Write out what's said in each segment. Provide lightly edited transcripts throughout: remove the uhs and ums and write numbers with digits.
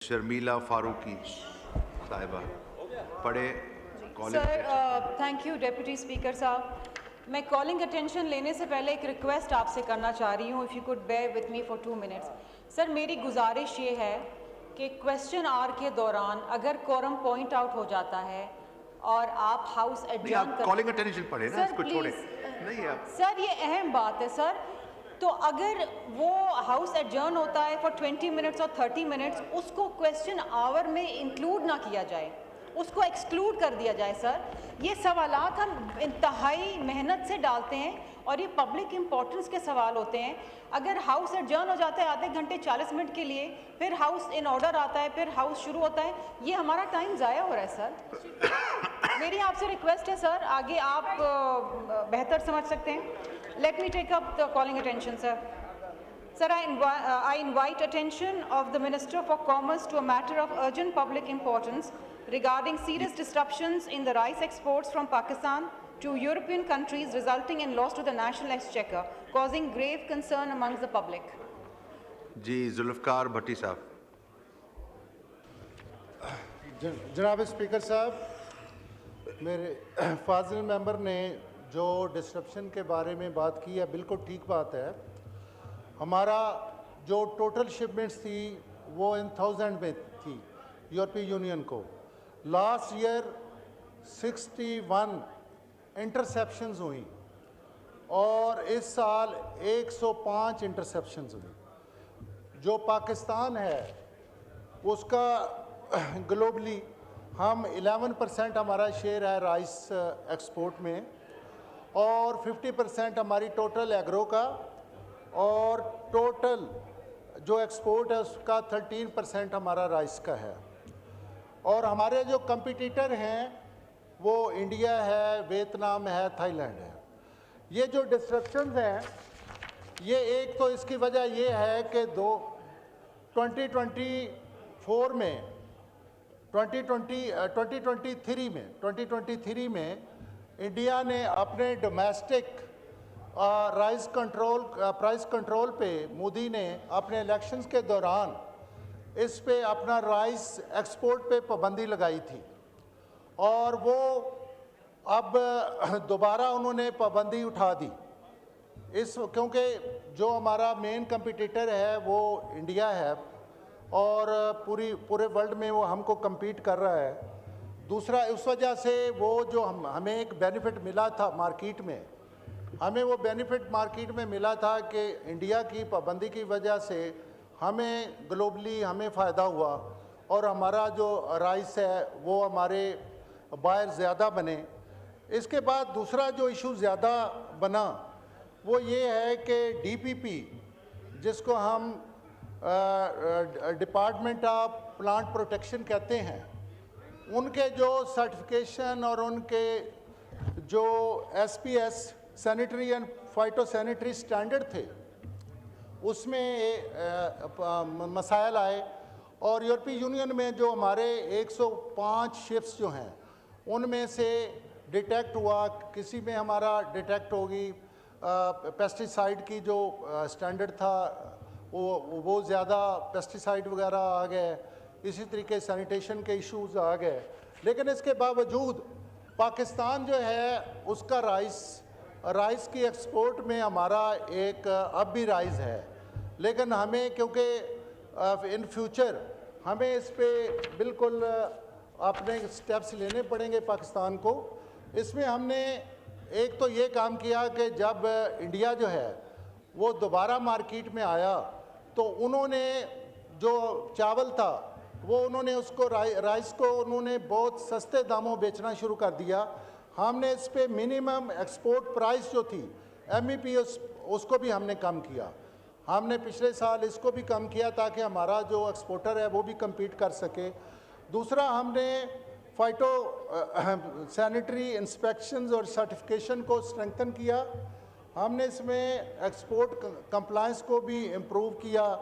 शर्मिला फारूकी साहिबा पढ़े। Sir thank you deputy speaker साहब। मैं कॉलिंग अटेंशन लेने से पहले एक रिक्वेस्ट आपसे करना चाह रही हूँ, if you could bear with me for 2 minutes. Sir मेरी गुजारिश ये है कि क्वेश्चन आवर के दौरान अगर कोरम पॉइंट आउट हो जाता है और आप हाउस एडजर्न कर कॉलिंग अटेंशन पढ़े ना, इसको छोड़े नहीं आप। सर ये अहम बात है सर। तो अगर वो हाउस एडजर्न होता है फॉर 20 मिनट्स और 30 मिनट्स, उसको क्वेश्चन आवर में इंक्लूड ना किया जाए, उसको एक्सक्लूड कर दिया जाए। सर ये सवालात हम इंतहाई मेहनत से डालते हैं और ये पब्लिक इम्पोर्टेंस के सवाल होते हैं। अगर हाउस एडजर्न हो जाता है आधे घंटे 40 मिनट के लिए, फिर हाउस इन ऑर्डर आता है, फिर हाउस शुरू होता है, ये हमारा टाइम ज़ाया हो रहा है सर। मेरी आपसे रिक्वेस्ट है सर, आगे आप बेहतर समझ सकते हैं। Let me take up the calling attention, sir. Sir, I invite attention of the Minister for Commerce to a matter of urgent public importance regarding serious disruptions in the rice exports from Pakistan to European countries, resulting in loss to the national exchequer, causing grave concern amongst the public. जी जुल्फकार भट्टी साहब। जनाब speaker साहब, मेरे फाजिल member ने जो disruption के बारे में बात की है बिल्कुल ठीक बात है। हमारा जो टोटल शिपमेंट्स थी वो इन 1000 में थी यूरोपीय यूनियन को। लास्ट ईयर 61 इंटरसेप्शंस हुई और इस साल 105 इंटरसेप्शंस हुई। जो पाकिस्तान है उसका ग्लोबली हम 11% हमारा शेयर है राइस एक्सपोर्ट में और 50% हमारी टोटल एग्रो का, और टोटल जो एक्सपोर्ट है उसका 13% हमारा राइस का है। और हमारे जो कंपटीटर हैं वो इंडिया है, वियतनाम है, थाईलैंड है। ये जो डिस्ट्रप्शंस हैं, ये एक तो इसकी वजह ये है कि 2023 में इंडिया ने अपने डोमेस्टिक प्राइस कंट्रोल पे मोदी ने अपने इलेक्शंस के दौरान इस पे अपना राइस एक्सपोर्ट पे पाबंदी लगाई थी और वो अब दोबारा उन्होंने पाबंदी उठा दी क्योंकि जो हमारा मेन कंपटीटर है वो इंडिया है और पूरे वर्ल्ड में वो हमको कम्पीट कर रहा है। दूसरा, उस वजह से वो जो हमें एक बेनिफिट मिला था मार्केट में, हमें वो बेनिफिट मार्केट में मिला था कि इंडिया की पाबंदी की वजह से हमें ग्लोबली हमें फ़ायदा हुआ और हमारा जो राइस है वो हमारे बायर ज़्यादा बने। इसके बाद दूसरा जो इशू ज़्यादा बना वो ये है कि डीपीपी, जिसको हम डिपार्टमेंट ऑफ प्लांट प्रोटेक्शन कहते हैं, उनके जो सर्टिफिकेशन और उनके जो SPS sanitary and phytosanitary standard थे उसमें मसाइल आए। और यूरोपीय यूनियन में जो हमारे 105 शिप्स जो हैं उनमें से डिटेक्ट हुआ, किसी में हमारा डिटेक्ट होगी पेस्टिसाइड की जो स्टैंडर्ड था वो ज़्यादा पेस्टिसाइड वगैरह आ गए, इसी तरीके सैनिटेशन के इश्यूज आ गए। लेकिन इसके बावजूद पाकिस्तान जो है उसका राइस की एक्सपोर्ट में हमारा एक अब भी राइस है, लेकिन हमें क्योंकि इन फ्यूचर हमें इस पे बिल्कुल अपने स्टेप्स लेने पड़ेंगे पाकिस्तान को। इसमें हमने एक तो ये काम किया कि जब इंडिया जो है वो दोबारा मार्केट में आया तो उन्होंने जो चावल था वो उन्होंने उसको राइस को उन्होंने बहुत सस्ते दामों बेचना शुरू कर दिया। हमने इस पे मिनिमम एक्सपोर्ट प्राइस जो थी एमईपी उसको भी हमने कम किया। हमने पिछले साल इसको भी कम किया ताकि हमारा जो एक्सपोर्टर है वो भी कम्पीट कर सके। दूसरा, हमने फाइटो सैनिटरी इंस्पेक्शंस और सर्टिफिकेशन को स्ट्रेंथन किया। हमने इसमें एक्सपोर्ट कंप्लायंस को भी इम्प्रूव किया।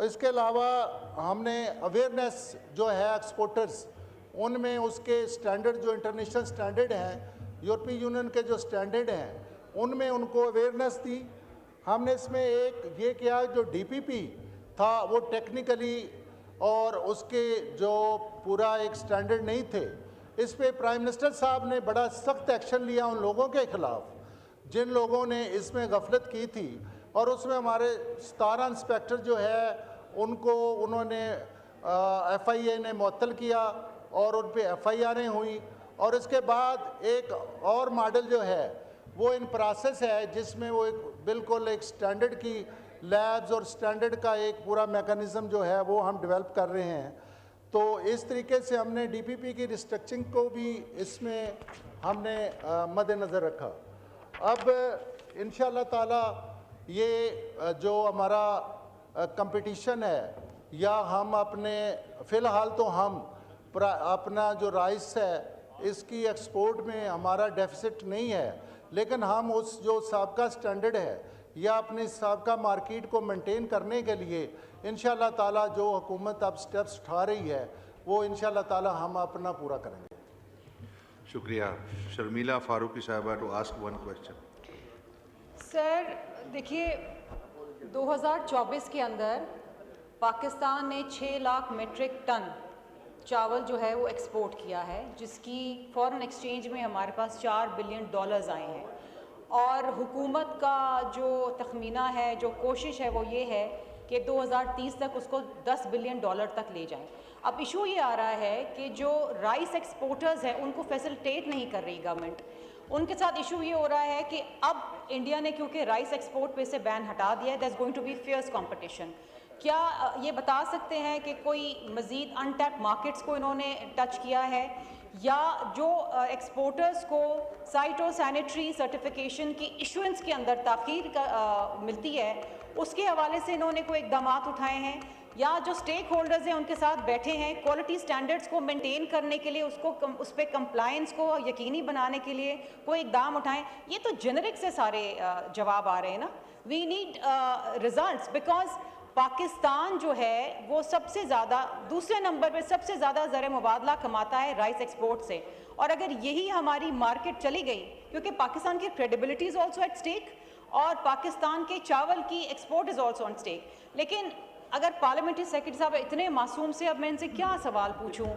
इसके अलावा हमने अवेयरनेस जो है एक्सपोर्टर्स उनमें उसके स्टैंडर्ड जो इंटरनेशनल स्टैंडर्ड हैं, यूरोपीय यूनियन के जो स्टैंडर्ड हैं उनमें उनको अवेयरनेस दी। हमने इसमें एक ये किया जो डीपीपी था वो टेक्निकली और उसके जो पूरा एक स्टैंडर्ड नहीं थे, इस पे प्राइम मिनिस्टर साहब ने बड़ा सख्त एक्शन लिया उन लोगों के ख़िलाफ़ जिन लोगों ने इसमें गफलत की थी। और उसमें हमारे 17 इंस्पेक्टर जो है उनको उन्होंने FIA ने मुअत्तल किया और उन पे FIRएँ हुई। और इसके बाद एक और मॉडल जो है वो इन प्रोसेस है जिसमें वो एक बिल्कुल एक स्टैंडर्ड की लैब्स और स्टैंडर्ड का एक पूरा मेकनिज़म जो है वो हम डेवलप कर रहे हैं। तो इस तरीके से हमने DPP की रिस्ट्रक्चरिंग को भी इसमें हमने मद्देनज़र रखा। अब इंशाअल्लाह ताला ये जो हमारा कंपटीशन है या हम अपने फ़िलहाल तो हम अपना जो राइस है इसकी एक्सपोर्ट में हमारा डेफिसिट नहीं है, लेकिन हम उस जो साबका स्टैंडर्ड है या अपनी साबका मार्केट को मेंटेन करने के लिए इंशाअल्लाह ताला जो हुकूमत अब स्टेप्स उठा रही है वो इंशाअल्लाह ताला हम अपना पूरा करेंगे। शुक्रिया। शर्मिला फारूकी साहिबा to ask one question. Sir देखिए, 2024 के अंदर पाकिस्तान ने 6 लाख मीट्रिक टन चावल जो है वो एक्सपोर्ट किया है, जिसकी फॉरेन एक्सचेंज में हमारे पास $4 बिलियन आए हैं। और हुकूमत का जो तखमीना है, जो कोशिश है वो ये है कि 2030 तक उसको $10 बिलियन तक ले जाएं। अब इशू ये आ रहा है कि जो राइस एक्सपोर्टर्स हैं उनको फैसिलिटेट नहीं कर रही गवर्नमेंट। उनके साथ इशू ये हो रहा है कि अब इंडिया ने क्योंकि राइस एक्सपोर्ट पे से बैन हटा दिया है, that's going to be fierce competition. क्या ये बता सकते हैं कि कोई मज़ीद अनटैप मार्केट्स को इन्होंने टच किया है, या जो एक्सपोर्टर्स को साइटो सैनिटरी सर्टिफिकेशन की इशुएंस के अंदर ताख़ीर मिलती है उसके हवाले से इन्होंने कोई इक़दाम उठाए हैं, या जो स्टेक होल्डर्स हैं उनके साथ बैठे हैं क्वालिटी स्टैंडर्ड्स को मेंटेन करने के लिए, उस पर कंप्लायंस को यकीनी बनाने के लिए कोई इक़दाम उठाएं? ये तो जेनरिक से सारे जवाब आ रहे हैं ना। We need results, because Pakistan जो है वो सबसे ज़्यादा दूसरे नंबर पे सबसे ज़्यादा ज़र मुबादला कमाता है राइस एक्सपोर्ट से। और अगर यही हमारी मार्केट चली गई, क्योंकि पाकिस्तान की credibility is also at stake और पाकिस्तान के चावल की export is also on stake. लेकिन अगर पार्लियामेंट्री सेक्रेटरी साहब इतने मासूम से, अब मैं इनसे क्या सवाल पूछूं,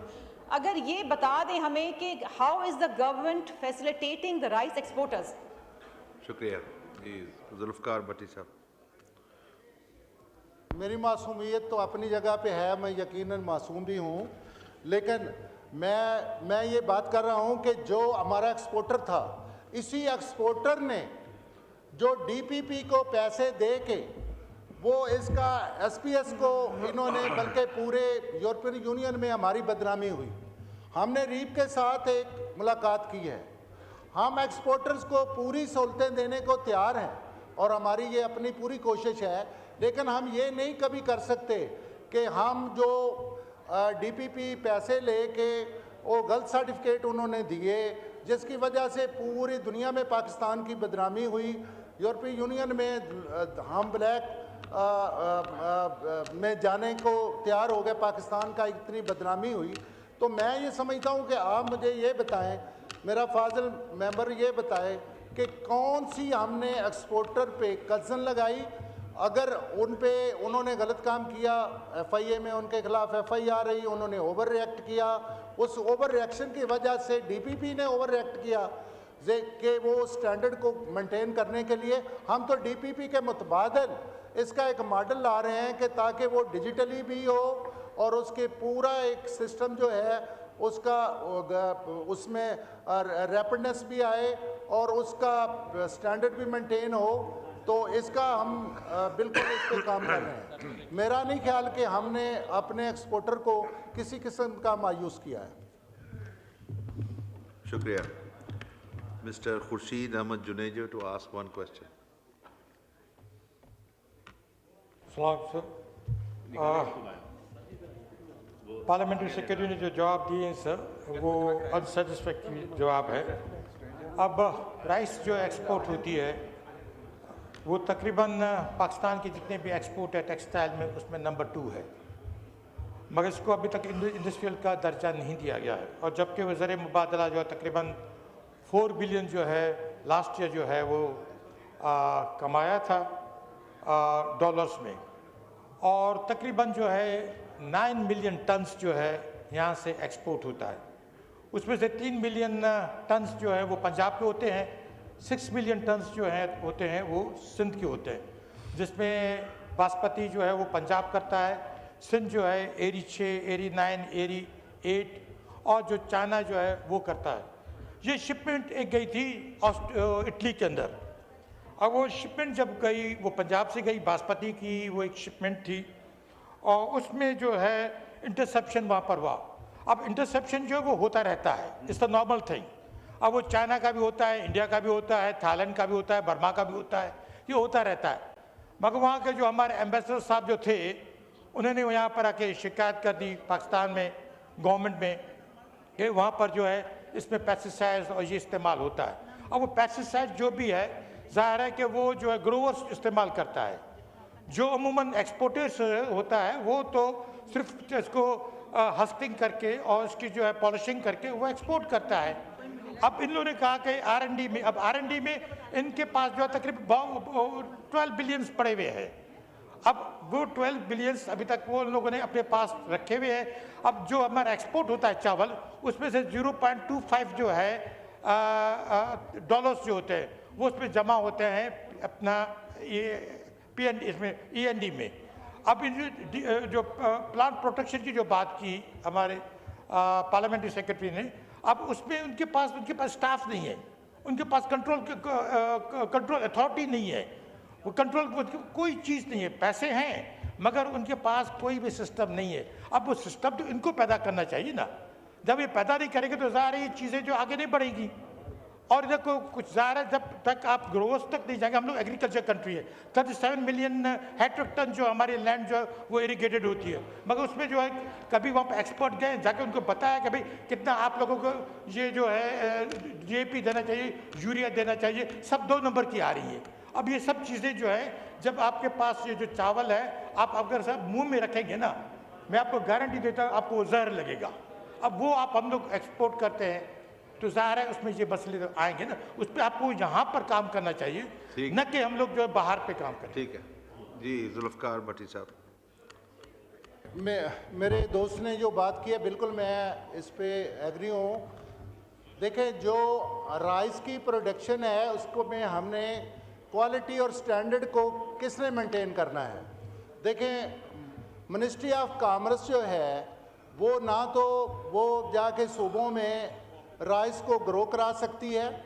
अगर ये बता दें हमें कि how is the government facilitating the rice exporters. शुक्रिया जी। जुल्फ़कार भट्टी साहब। मेरी मासूमियत तो अपनी जगह पे है, मैं यकीनन मासूम भी हूँ, लेकिन मैं ये बात कर रहा हूँ कि जो हमारा एक्सपोर्टर था, इसी एक्सपोर्टर ने जो DPP को पैसे दे के वो इसका SPS को इन्होंने, बल्कि पूरे यूरोपियन यूनियन में हमारी बदनामी हुई। हमने रीप के साथ एक मुलाकात की है, हम एक्सपोर्टर्स को पूरी सहूलतें देने को तैयार हैं और हमारी ये अपनी पूरी कोशिश है, लेकिन हम ये नहीं कभी कर सकते कि हम जो DPP पैसे लेके वो गलत सर्टिफिकेट उन्होंने दिए जिसकी वजह से पूरी दुनिया में पाकिस्तान की बदनामी हुई। यूरोपीय यूनियन में हम ब्लैक में जाने को तैयार हो गए, पाकिस्तान का इतनी बदनामी हुई। तो मैं ये समझता हूँ कि आप मुझे ये बताएं, मेरा फाजिल मेंबर ये बताए कि कौन सी हमने एक्सपोर्टर पे कज़न लगाई, अगर उन पे उन्होंने गलत काम किया FIA में उनके खिलाफ FIR रही, उन्होंने ओवर रिएक्ट किया, उस ओवर रिएक्शन की वजह से DPP ने ओवर रिएक्ट किया कि वो स्टैंडर्ड को मेंटेन करने के लिए हम तो DPP के मुतबादल इसका एक मॉडल ला रहे हैं कि ताकि वो डिजिटली भी हो और उसके पूरा एक सिस्टम जो है उसका उसमें रैपिडनेस भी आए और उसका स्टैंडर्ड भी मेंटेन हो। तो इसका हम बिल्कुल इस पर काम कर रहे हैं। मेरा नहीं ख्याल कि हमने अपने एक्सपोर्टर को किसी किस्म का मायूस किया है। शुक्रिया। Mister Khurshid Ahmed Junejo to ask one question. Parliamentary secretary ने जो जवाब दिए हैं सर, वो अनसेटिस्फैक्ट्री जवाब है। अब राइस जो एक्सपोर्ट होती है वो तकरीबन पाकिस्तान की जितने भी एक्सपोर्ट है टेक्सटाइल में उसमें नंबर 2 है, मगर इसको अभी तक इंडस्ट्रियल का दर्जा नहीं दिया गया है। और जबकि वो ज़र मुबादला जो है तकरीबन 4 बिलियन जो है लास्ट ईयर जो है वो कमाया था डॉलर्स में, और तकरीबन जो है 9 मिलियन टन्स जो है यहाँ से एक्सपोर्ट होता है। उसमें से 3 मिलियन टन्स जो है वो पंजाब के होते हैं, 6 मिलियन टन्स जो है होते हैं वो सिंध के होते हैं, जिसमें बासमती जो है वो पंजाब करता है, सिंध जो है एरी 6, एरी 9, एरी 8 और जो चाइना जो है वो करता है। ये शिपमेंट एक गई थी इटली के अंदर। अब वो शिपमेंट जब गई, वो पंजाब से गई, बासमती की वो एक शिपमेंट थी और उसमें जो है इंटरसेप्शन वहाँ पर हुआ। अब इंटरसेप्शन जो है वो होता रहता है, इट्स अ नॉर्मल थिंग। अब वो चाइना का भी होता है, इंडिया का भी होता है, थाईलैंड का भी होता है, बर्मा का भी होता है, ये होता रहता है। मगर वहाँ के जो हमारे एम्बेसडर साहब जो थे, उन्होंने यहाँ पर आके शिकायत कर दी पाकिस्तान में गवर्नमेंट में कि वहाँ पर जो है इसमें पेस्टिसाइड्स और ये इस्तेमाल होता है। अब वो पेस्टिसाइड जो भी है, ज़ाहिर है कि वो जो है ग्रोवर्स इस्तेमाल करता है। जो अमूमन एक्सपोर्टर्स होता है वो तो सिर्फ इसको हस्टिंग करके और इसकी जो है पॉलिशिंग करके वो एक्सपोर्ट करता है। अब इन लोगों ने कहा कि R&D में, अब R&D में इनके पास जो है तकरीबन 12 बिलियंस पड़े हुए हैं। अब वो 12 बिलियंस अभी तक वो लोगों ने अपने पास रखे हुए हैं। अब जो हमारा एक्सपोर्ट होता है चावल, उसमें से 0.25 जो है डॉलर्स जो होते हैं वो उसमें जमा होते हैं अपना ये इसमें E&D में। अब इन जो प्लांट प्रोटेक्शन की जो बात की हमारे पार्लियामेंट्री सेक्रेटरी ने, अब उसमें उनके पास स्टाफ नहीं है, उनके पास कंट्रोल अथॉरिटी नहीं है, वो कंट्रोल कोई चीज़ नहीं है। पैसे हैं मगर उनके पास कोई भी सिस्टम नहीं है। अब वो सिस्टम तो इनको पैदा करना चाहिए ना। जब ये पैदा नहीं करेंगे तो ज़ाहिर है ये चीज़ें जो आगे नहीं बढ़ेगी। और देखो कुछ ज़ाहिर है जब तक आप ग्रोवर्स तक नहीं जाएंगे, हम लोग एग्रीकल्चर कंट्री है, 37 मिलियन हेक्टेयर टन जो हमारी लैंड जो है वो इरिगेटेड होती है, मगर उसमें जो है कभी वहाँ पर एक्सपर्ट गए जाके उनको बताया कि भाई कितना आप लोगों को ये जो है DAP देना चाहिए, यूरिया देना चाहिए, सब 2 नंबर की आ रही है। अब ये सब चीज़ें जो है, जब आपके पास ये जो चावल है आप अगर सब मुँह में रखेंगे ना, मैं आपको गारंटी देता हूँ आपको वो जहर लगेगा। अब वो आप हम लोग एक्सपोर्ट करते हैं तो ज़ाहिर है उसमें ये मसले तो आएंगे ना, उस पर आपको यहाँ पर काम करना चाहिए, न कि हम लोग जो है बाहर पे काम करें। ठीक है जी। जुल्फ़कार भट्टी साहब। मेरे दोस्त ने जो बात की है बिल्कुल मैं इस पे एग्री हूँ। देखें, जो राइस की प्रोडक्शन है उसको में हमने क्वालिटी और स्टैंडर्ड को किसने मेंटेन करना है। देखें, मिनिस्ट्री ऑफ कॉमर्स जो है वो ना तो वो जाके सूबों में राइस को ग्रो करा सकती है,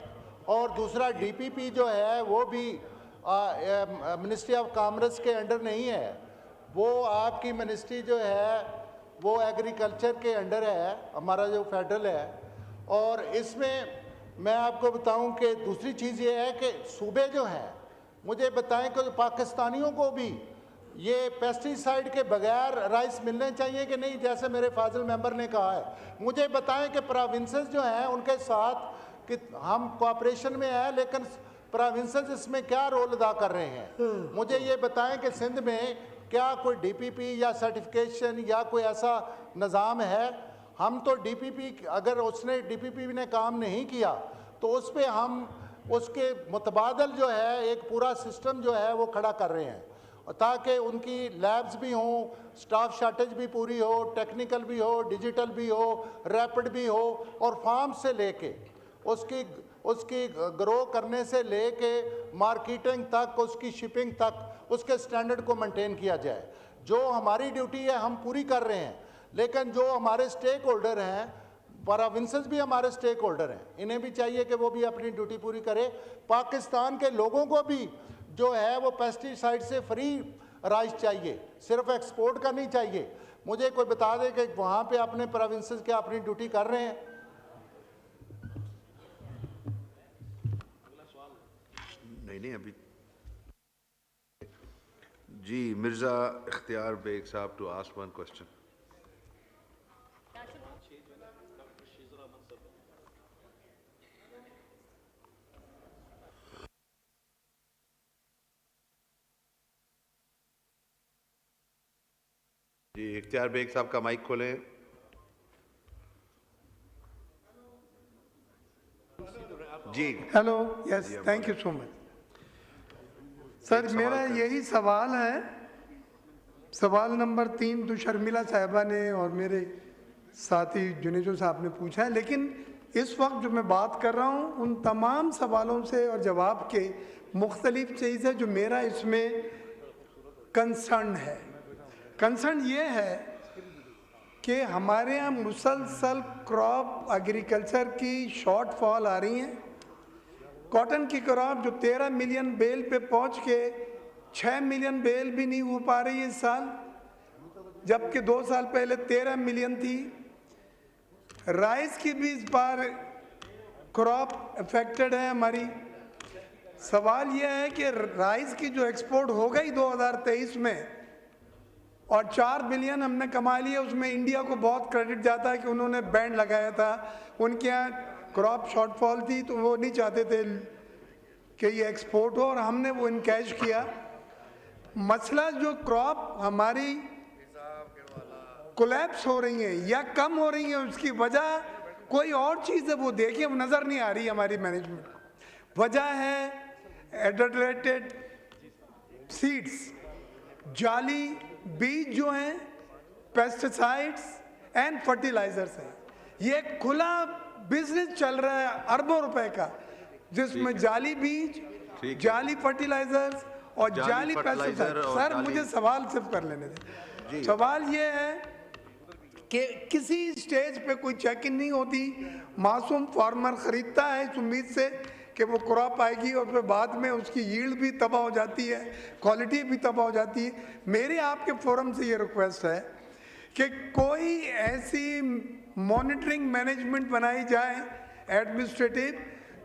और दूसरा DPP जो है वो भी मिनिस्ट्री ऑफ कॉमर्स के अंडर नहीं है। वो आपकी मिनिस्ट्री जो है वो एग्रीकल्चर के अंडर है, हमारा जो फेडरल है। और इसमें मैं आपको बताऊं कि दूसरी चीज़ ये है कि सूबे जो हैं, मुझे बताएं कि पाकिस्तानियों को भी ये पेस्टिसाइड के बगैर राइस मिलने चाहिए कि नहीं, जैसे मेरे फाजिल मेंबर ने कहा है। मुझे बताएं कि प्रोविंसेस जो हैं उनके साथ कि हम कोऑपरेशन में हैं, लेकिन प्रोविंसेस इसमें क्या रोल अदा कर रहे हैं। मुझे ये बताएं कि सिंध में क्या कोई DPP या सर्टिफिकेशन या कोई ऐसा निज़ाम है। हम तो DPP, अगर उसने DPP ने काम नहीं किया तो उस पर हम उसके मुतबादल जो है एक पूरा सिस्टम जो है वो खड़ा कर रहे हैं, ताकि उनकी लैब्स भी हों, स्टाफ शॉर्टेज भी पूरी हो, टेक्निकल भी हो, डिजिटल भी हो, रैपिड भी हो, और फार्म से लेके उसकी ग्रो करने से लेके मार्केटिंग तक, उसकी शिपिंग तक, उसके स्टैंडर्ड को मेंटेन किया जाए। जो हमारी ड्यूटी है हम पूरी कर रहे हैं, लेकिन जो हमारे स्टेक होल्डर हैं, प्रोविंसेस भी हमारे स्टेक होल्डर हैं, इन्हें भी चाहिए कि वो भी अपनी ड्यूटी पूरी करें। पाकिस्तान के लोगों को भी जो है वो पेस्टिसाइड से फ्री राइस चाहिए, सिर्फ एक्सपोर्ट का नहीं चाहिए। मुझे कोई बता दे कि वहाँ पे अपने प्रोविंसेस के अपनी ड्यूटी कर रहे हैं। नहीं अभी जी। मिर्ज़ा इख्तियार बेग साहब टू आस्क 1 क्वेश्चन। जी इख्तियार बेग साहब का माइक खोलें। जी hello, yes, thank you so much. Sir मेरा यही सवाल है सवाल नंबर 3 तो शर्मिला साहिबा ने और मेरे साथी जुनेजो साहब ने पूछा है, लेकिन इस वक्त जो मैं बात कर रहा हूँ उन तमाम सवालों से और जवाब के मुख्तलिफ चीज़ है जो मेरा इसमें कंसर्न है। कंसर्न ये है कि हमारे यहाँ मुसलसल क्रॉप एग्रीकल्चर की शॉर्टफॉल आ रही हैं। कॉटन की क्रॉप जो 13 मिलियन बेल पे पहुँच के 6 मिलियन बेल भी नहीं हो पा रही है इस साल, जबकि 2 साल पहले 13 मिलियन थी। राइस की भी इस बार क्रॉप अफेक्टेड है हमारी। सवाल यह है कि राइस की जो एक्सपोर्ट हो गई 2023 में और 4 बिलियन हमने कमा लिया, उसमें इंडिया को बहुत क्रेडिट जाता है कि उन्होंने बैंड लगाया था। उनके यहाँ क्रॉप शॉर्टफॉल थी तो वो नहीं चाहते थे कि ये एक्सपोर्ट हो और हमने वो इनकैश किया। मसला जो क्रॉप हमारी कोलैप्स हो रही है या कम हो रही है उसकी वजह कोई और चीज़ है, वो देखिए वो नज़र नहीं आ रही हमारी मैनेजमेंट को। वजह है एडल्ट्रेटेड सीड्स, जाली बीज जो हैं, पेस्टिसाइड्स एंड फर्टिलाइजर्स हैं। ये खुला बिजनेस चल रहा है अरबों रुपए का, जिसमें जाली बीज, जाली फर्टिलाइजर्स और जाली पेस्टिसाइड। सर मुझे सवाल सिर्फ कर लेने दें। सवाल ये है कि किसी स्टेज पे कोई चेकिंग नहीं होती, मासूम फार्मर खरीदता है इस उम्मीद से कि वो क्रॉप आएगी और फिर बाद में उसकी यील्ड भी तबाह हो जाती है, क्वालिटी भी तबाह हो जाती है। मेरी आपके फोरम से ये रिक्वेस्ट है कि कोई ऐसी मॉनिटरिंग मैनेजमेंट बनाई जाए एडमिनिस्ट्रेटिव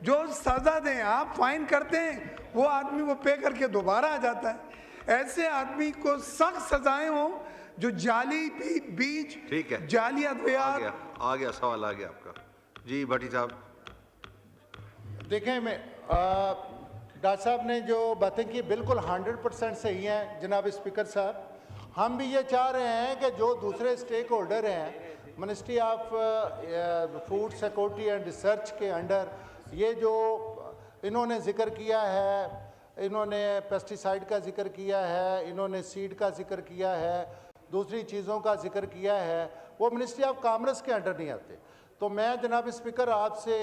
जो सज़ा दें। आप फाइन करते हैं, वो आदमी वो पे करके दोबारा आ जाता है। ऐसे आदमी को सख्त सजाएं हों जो जाली बीज, ठीक है, जाली अद्वियात। आ गया सवाल आ गया आपका। जी भट्टी साहब। देखें, मैं डॉक्टर साहब ने जो बातें की बिल्कुल 100% सही हैं जनाब स्पीकर साहब। हम भी ये चाह रहे हैं कि जो दूसरे स्टेक होल्डर हैं, ministry of food security and research के अंडर ये जो इन्होंने जिक्र किया है, इन्होंने पेस्टिसाइड का जिक्र किया है, इन्होंने सीड का जिक्र किया है, दूसरी चीज़ों का जिक्र किया है, वो मिनिस्ट्री ऑफ कॉमर्स के अंडर नहीं आते। तो मैं जनाब स्पीकर आपसे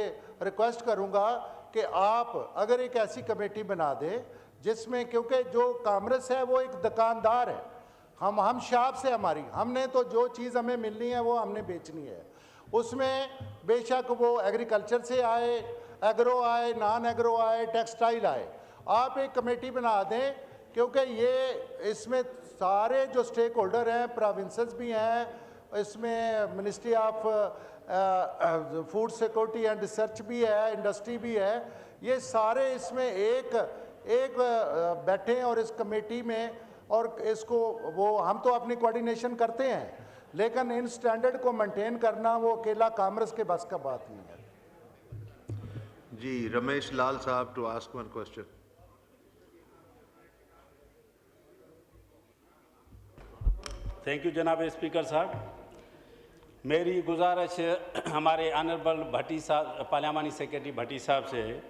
रिक्वेस्ट करूंगा कि आप अगर एक ऐसी कमेटी बना दें जिसमें, क्योंकि जो कॉमर्स है वो एक दुकानदार है, हम शॉप से हमारी, हमने तो जो चीज़ हमें मिलनी है वो हमने बेचनी है। उसमें बेशक वो एग्रीकल्चर से आए, एग्रो आए, नॉन एग्रो आए, टेक्सटाइल आए, आप एक कमेटी बना दें, क्योंकि ये इसमें सारे जो स्टेक होल्डर हैं, प्रोविंसेस भी हैं, इसमें ministry of food security and research भी है, इंडस्ट्री भी है, ये सारे इसमें एक बैठे और इस कमेटी में, और इसको वो हम तो अपनी कोऑर्डिनेशन करते हैं, लेकिन इन स्टैंडर्ड को मेंटेन करना वो अकेला कांग्रेस के बस का बात नहीं है। जी रमेश लाल साहब to ask one question. Thank you जनाब स्पीकर साहब। मेरी गुजारिश हमारे ऑनरेबल भट्टी साहब, पार्लियामानी सेक्रेटरी भट्टी साहब से है,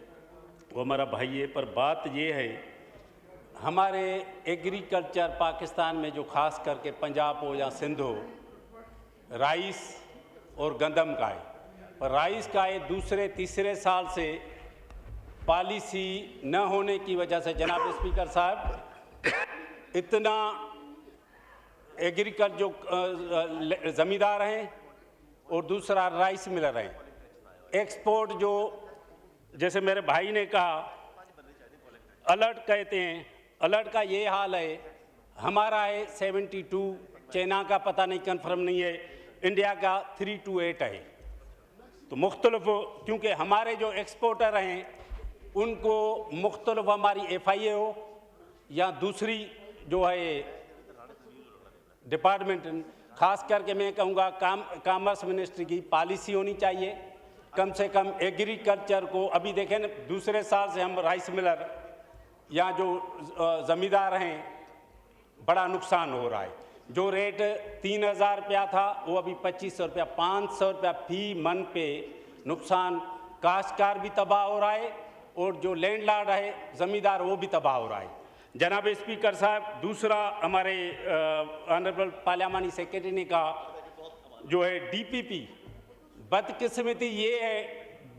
वो हमारा भाई है, पर बात ये है हमारे एग्रीकल्चर पाकिस्तान में जो खास करके पंजाब हो या सिंध हो, राइस और गंदम का है, पर राइस का ये दूसरे तीसरे साल से पॉलिसी न होने की वजह से जनाब स्पीकर साहब इतना एग्रीकल्चर जो ज़मींदार हैं और दूसरा राइस मिलर हैं, एक्सपोर्ट जो जैसे मेरे भाई ने कहा अलर्ट कहते हैं, अलर्ट का ये हाल है, हमारा है 72, चाइना का पता नहीं कंफर्म नहीं है, इंडिया का 328 है। तो मुख्तलिफ, क्योंकि हमारे जो एक्सपोर्टर हैं उनको मुख्तलिफ हमारी FIA हो या दूसरी जो है डिपार्टमेंट, खास करके मैं कहूँगा कॉमर्स मिनिस्ट्री की पॉलिसी होनी चाहिए, कम से कम एग्रीकल्चर को। अभी देखें ना, दूसरे साल से हम राइस मिलर या जो ज़मींदार हैं बड़ा नुकसान हो रहा है। जो रेट 3000 रुपया था वो अभी 2500 रुपया, 500 रुपया फी मन पे नुकसान, काश्तकार भी तबाह हो रहा है और जो लैंडलॉर्ड है ज़मींदार वो भी तबाह हो रहा है। जनाब स्पीकर साहब, दूसरा हमारे ऑनरेबल पार्लियामानी सेक्रेटरी ने कहा जो है डीपीपी, बदकिस्मती ये है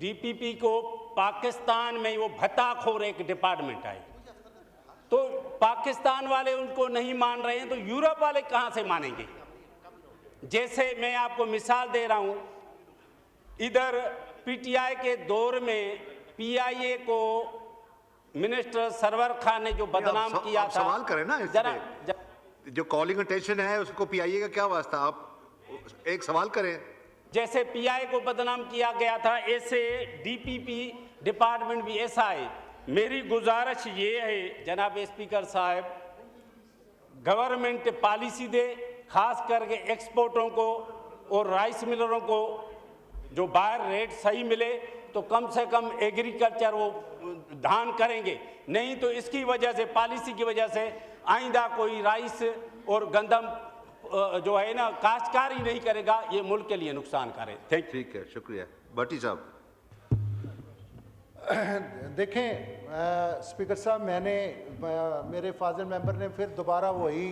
डीपीपी को पाकिस्तान में वो भत्ताखोर एक डिपार्टमेंट है, तो पाकिस्तान वाले उनको नहीं मान रहे हैं तो यूरोप वाले कहाँ से मानेंगे। जैसे मैं आपको मिसाल दे रहा हूँ, इधर पीटीआई के दौर में पीआईए को मिनिस्टर सरवर खान ने जो बदनाम किया था। सवाल करें ना जरा जो कॉलिंग अटेंशन है उसको पीआईए का क्या वास्ता, आप एक सवाल करें। जैसे पीआई को बदनाम किया गया था, ऐसे डीपीपी डिपार्टमेंट भी ऐसा है। मेरी गुजारिश ये है जनाब स्पीकर साहब, गवर्नमेंट पॉलिसी दे, खास करके एक्सपोर्टरों को और राइस मिलरों को जो बाहर रेट सही मिले तो कम से कम एग्रीकल्चर वो धान करेंगे, नहीं तो इसकी वजह से, पॉलिसी की वजह से आइंदा कोई राइस और गंदम जो है ना काश्तकार ही नहीं करेगा, ये मुल्क के लिए नुकसान करे। Thank you. ठीक है, शुक्रिया। भट्टी साहब। देखें स्पीकर साहब, मेरे फाजिल मेंबर ने फिर दोबारा वही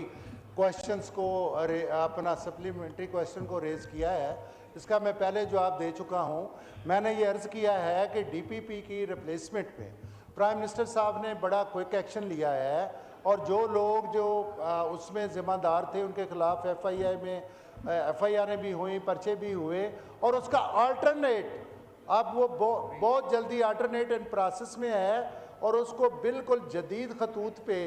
क्वेश्चंस को अपना सप्लीमेंट्री क्वेश्चन को रेज़ किया है। इसका मैं पहले जवाब दे चुका हूँ। मैंने ये अर्ज़ किया है कि डीपीपी की रिप्लेसमेंट में प्राइम मिनिस्टर साहब ने बड़ा क्विक एक्शन लिया है और जो लोग जो उसमें ज़िम्मेदार थे उनके खिलाफ एफआईआर भी हुई, पर्चे भी हुए और उसका अल्टरनेट अब वो बहुत जल्दी अल्टरनेट इन प्रोसेस में है और उसको बिल्कुल जदीद खतूत पे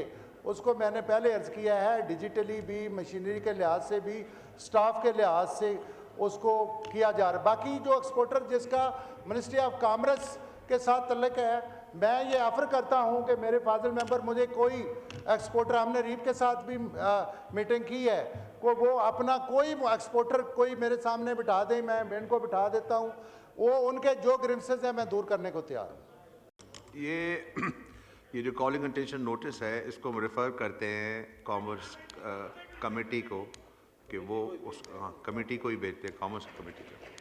उसको मैंने पहले अर्ज़ किया है, डिजिटली भी, मशीनरी के लिहाज से भी, स्टाफ के लिहाज से उसको किया जा रहा है। बाकी जो एक्सपोर्टर जिसका मिनिस्ट्री ऑफ कॉमर्स के साथ तल्लुक़ है, मैं ये ऑफ़र करता हूँ कि मेरे फाजिल मेंबर मुझे कोई एक्सपोर्टर, हमने रीप के साथ भी मीटिंग की है, को वो अपना कोई एक्सपोर्टर कोई मेरे सामने बिठा दें, मैं इनको बिठा देता हूँ, वो उनके जो ग्रिवंसेस हैं मैं दूर करने को तैयार हूँ। ये जो कॉलिंग अटेंशन नोटिस है, इसको हम रेफ़र करते हैं कॉमर्स कमेटी को कि वो उस कमेटी को ही भेजते हैं, कॉमर्स कमेटी को।